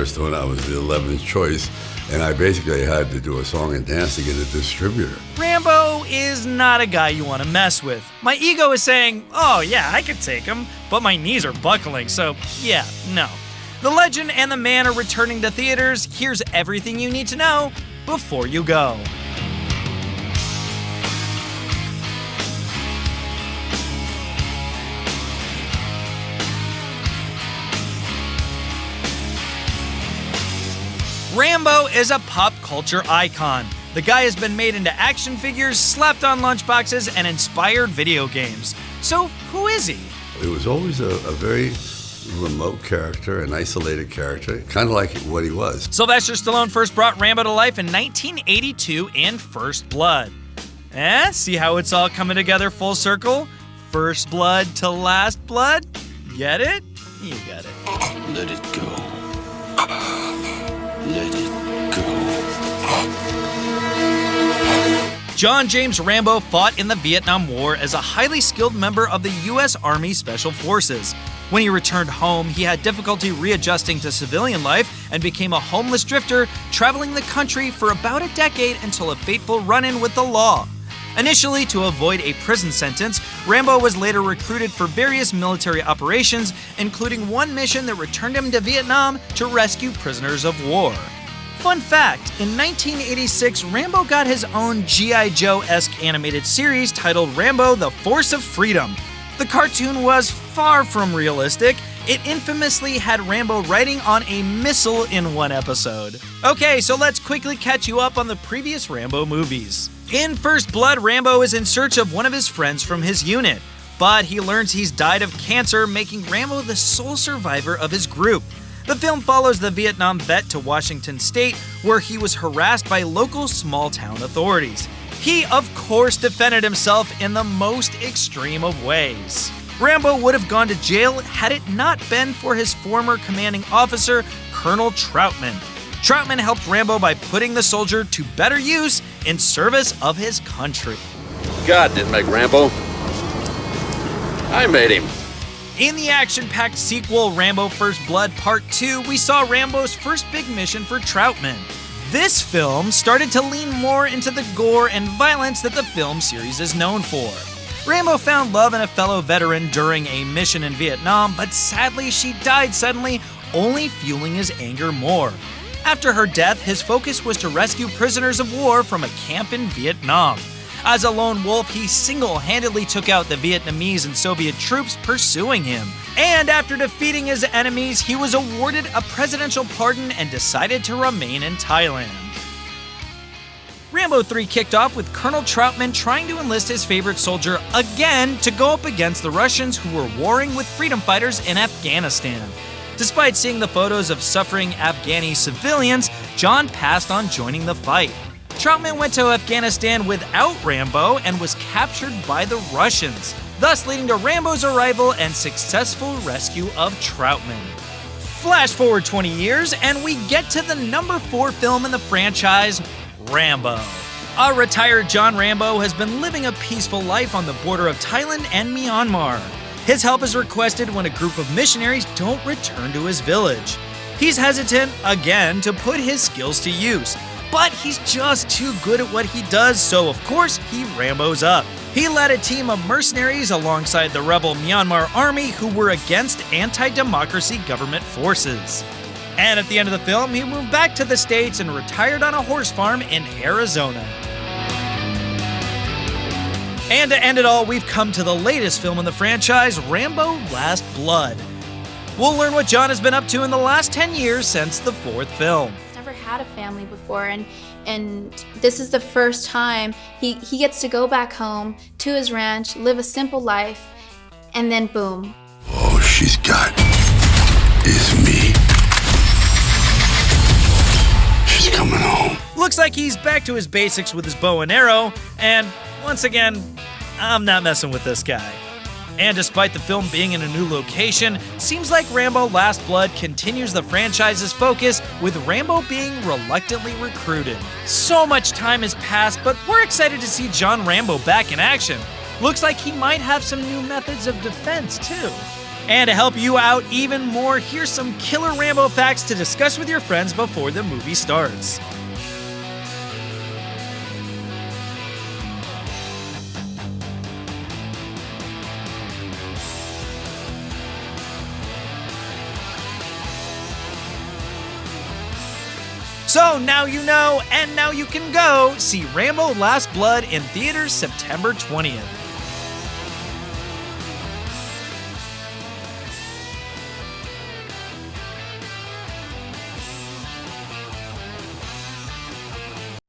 First one, I was the 11th choice, and I basically had to do a song and dance to get a distributor. Rambo is not a guy you want to mess with. My ego is saying, oh yeah, I could take him, but my knees are buckling, so yeah, no. The Legend and the Man are returning to theaters. Here's everything you need to know before you go. Rambo is a pop culture icon. The guy has been made into action figures, slapped on lunchboxes, and inspired video games. So, who is he? It was always a very remote character, an isolated character, kind of like what he was. Sylvester Stallone first brought Rambo to life in 1982 in First Blood. See how it's all coming together full circle? First blood to last blood? Get it? You got it. Let it go. Let it go. John James Rambo fought in the Vietnam War as a highly skilled member of the U.S. Army Special Forces. When he returned home, he had difficulty readjusting to civilian life and became a homeless drifter, traveling the country for about a decade until a fateful run-in with the law. Initially, to avoid a prison sentence, Rambo was later recruited for various military operations, including one mission that returned him to Vietnam to rescue prisoners of war. Fun fact, in 1986, Rambo got his own G.I. Joe-esque animated series titled Rambo: The Force of Freedom. The cartoon was far from realistic. It infamously had Rambo riding on a missile in one episode. Okay, so let's quickly catch you up on the previous Rambo movies. In First Blood, Rambo is in search of one of his friends from his unit, but he learns he's died of cancer, making Rambo the sole survivor of his group. The film follows the Vietnam vet to Washington State, where he was harassed by local small-town authorities. He, of course, defended himself in the most extreme of ways. Rambo would have gone to jail had it not been for his former commanding officer, Colonel Troutman. Troutman helped Rambo by putting the soldier to better use in service of his country. God didn't make Rambo. I made him. In the action-packed sequel, Rambo First Blood Part 2, we saw Rambo's first big mission for Troutman. This film started to lean more into the gore and violence that the film series is known for. Rambo found love in a fellow veteran during a mission in Vietnam, but sadly she died suddenly, only fueling his anger more. After her death, his focus was to rescue prisoners of war from a camp in Vietnam. As a lone wolf, he single-handedly took out the Vietnamese and Soviet troops pursuing him. And after defeating his enemies, he was awarded a presidential pardon and decided to remain in Thailand. Rambo 3 kicked off with Colonel Troutman trying to enlist his favorite soldier again to go up against the Russians who were warring with freedom fighters in Afghanistan. Despite seeing the photos of suffering Afghani civilians, John passed on joining the fight. Troutman went to Afghanistan without Rambo and was captured by the Russians, thus leading to Rambo's arrival and successful rescue of Troutman. Flash forward 20 years, and we get to the number 4 film in the franchise, Rambo. A retired John Rambo has been living a peaceful life on the border of Thailand and Myanmar. His help is requested when a group of missionaries don't return to his village. He's hesitant, again, to put his skills to use, but he's just too good at what he does, so of course he Rambos up. He led a team of mercenaries alongside the rebel Myanmar army who were against anti-democracy government forces. And at the end of the film, he moved back to the States and retired on a horse farm in Arizona. And to end it all, we've come to the latest film in the franchise, Rambo Last Blood. We'll learn what John has been up to in the last 10 years since the 4th film. He's never had a family before, and this is the first time he gets to go back home to his ranch, live a simple life, and then boom. All she's got is me. She's coming home. Looks like he's back to his basics with his bow and arrow, and once again, I'm not messing with this guy. And despite the film being in a new location, seems like Rambo Last Blood continues the franchise's focus, with Rambo being reluctantly recruited. So much time has passed, but we're excited to see John Rambo back in action. Looks like he might have some new methods of defense, too. And to help you out even more, here's some killer Rambo facts to discuss with your friends before the movie starts. So now you know, and now you can go see Rambo Last Blood in theaters September 20th.